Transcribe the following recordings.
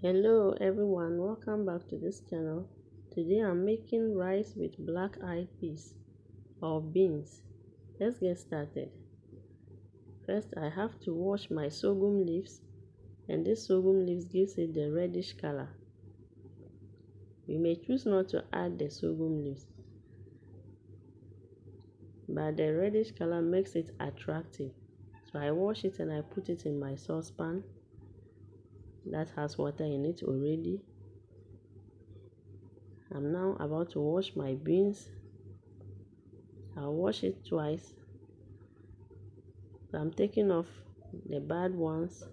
Hello everyone, welcome back to this channel. Today I'm making rice with black-eyed peas or beans. Let's get started. First I have to wash my sorghum leaves, and this sorghum leaves gives it the reddish color. You may choose not to add the sorghum leaves, but the reddish color makes it attractive. So I wash it and I put it in my saucepan that has water in it already. I'm now about to wash my beans. I'll wash it twice. So I'm taking off the bad ones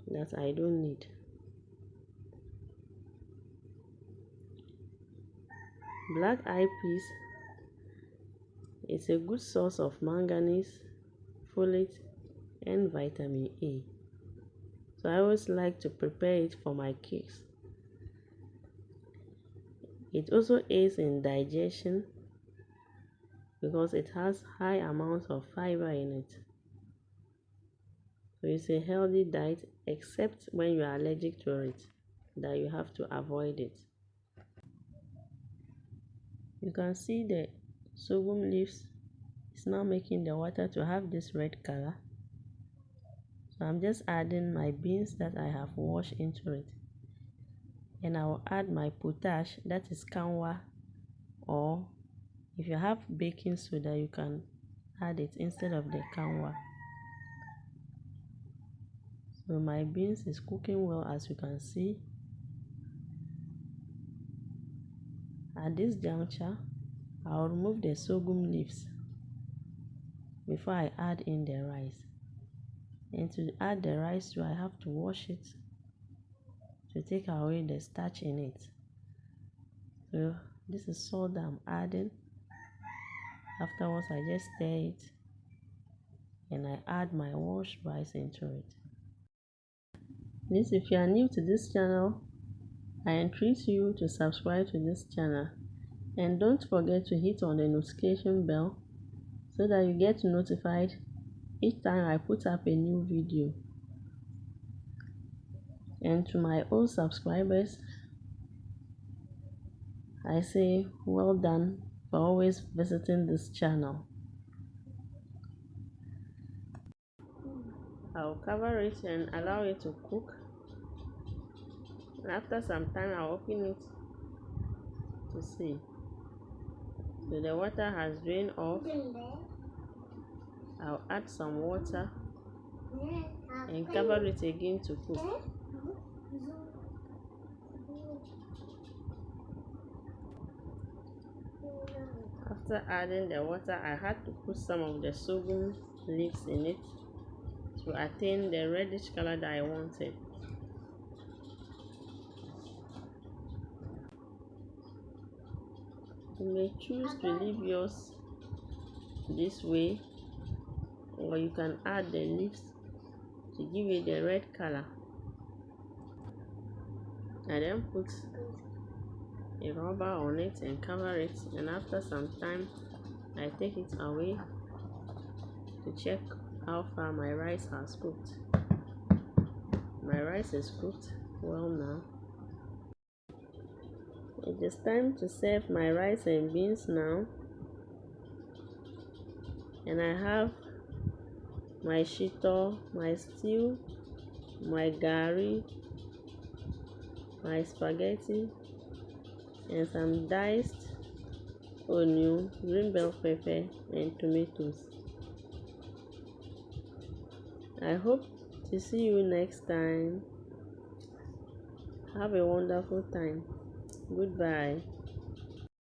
that I don't need. Black-eyed peas is a good source of manganese, folate, and vitamin A. So I always like to prepare it for my cakes. It also aids in digestion because it has high amounts of fiber in it. So it's a healthy diet, except when you are allergic to it, that you have to avoid it. You can see the sorghum leaves is now making the water to have this red color. So I'm just adding my beans that I have washed into it, and I will add my potash, that is kanwa, or if you have baking soda you can add it instead of the kanwa. So my beans is cooking well, as you can see. At this juncture I'll remove the sorghum leaves before I add in the rice. And to add the rice too, I have to wash it to take away the starch in it. So this is salt that I'm adding. Afterwards I just stir it and I add my washed rice into it. Please, if you are new to this channel, I entreat you to subscribe to this channel, and don't forget to hit on the notification bell so that you get notified each time I put up a new video. And to my old subscribers, I say well done for always visiting this channel. I'll cover it and allow it to cook. And after some time I'll open it to see. So the water has drained off. I'll add some water and cover it again to cook. After adding the water, I had to put some of the sorghum leaves in it to attain the reddish color that I wanted. You may choose to leave yours this way, or you can add the leaves to give it the red color. I then put a rubber on it and cover it, and after some time I take it away to check how far my rice has cooked. My rice is cooked well now. It is time to serve my rice and beans now, and I have my shito, my stew, my gari, my spaghetti, and some diced onion, green bell pepper, and tomatoes. I hope to see you next time. Have a wonderful time. Goodbye.